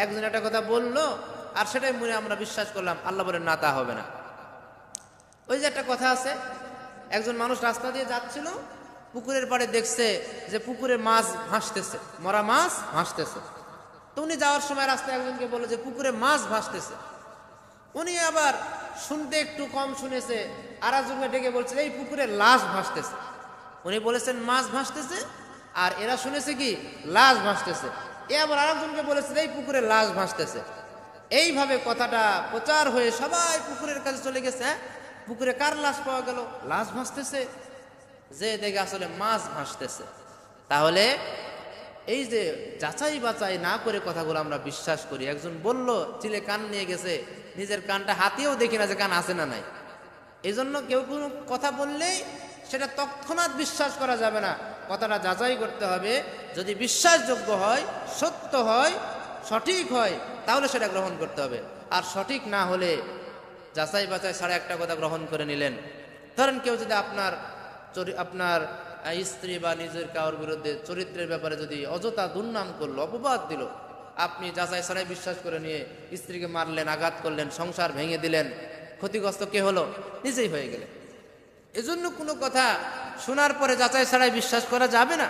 একজন একটা কথা বললো আর সেটাই মনে আমরা বিশ্বাস করলাম, আল্লাহ বলেন না, তা হবে না। ওই যে একটা কথা আছে, একজন মানুষ রাস্তা দিয়ে যাচ্ছিল, পুকুরের পাড়ে দেখছে যে পুকুরে মাছ ভাসতেছে, মরা মাছ ভাসতেছে। তো উনি যাওয়ার সময় রাস্তায় একজনকে বললো যে পুকুরে মাছ ভাসতেছে। উনি আবার শুনতে একটু কম শুনেছে, আর একজনকে ডেকে বলছে এই পুকুরে লাশ ভাসতেছে। উনি বলেছেন মাছ ভাসতেছে, আর এরা শুনেছে কি লাশ ভাসতেছে। এ আবার আরেকজনকে বলেছে এই পুকুরে লাশ ভাসতেছে। এইভাবে কথাটা প্রচার হয়ে সবাই পুকুরের কাছে চলে গেছে। পুকুরে কার লাশ পাওয়া গেল? লাশ ভাসতেছে। যে দেখে আসলে মাছ ভাসতেছে। তাহলে এই যে যাচাই বাছাই না করে কথাগুলো আমরা বিশ্বাস করি। একজন বলল চিলে কান নিয়ে গেছে, নিজের কানটা হাতেও দেখি না যে কান আছে না নাই। এই জন্য কেউ কোনো কথা বললেই সেটা তৎক্ষণাৎ বিশ্বাস করা যাবে না, কথাটা যাচাই করতে হবে। যদি বিশ্বাসযোগ্য হয়, সত্য হয়, সঠিক হয়, তাহলে সেটা গ্রহণ করতে হবে। আর সঠিক না হলে যাচাই বাছাই ছাড়া একটা কথা গ্রহণ করে নিলেন। ধরেন কেউ যদি আপনার স্ত্রী বা নিজের কারোর বিরুদ্ধে চরিত্রের ব্যাপারে যদি অযথা দুর্নাম করলো, অপবাদ দিল, আপনি যাচাই ছাড়াই বিশ্বাস করে নিয়ে স্ত্রীকে মারলেন, আঘাত করলেন, সংসার ভেঙে দিলেন, ক্ষতিগ্রস্ত কে হলো? নিজেই হয়ে গেলেন। এজন্য কোনো কথা শোনার পরে যাচাই ছাড়াই বিশ্বাস করা যাবে না।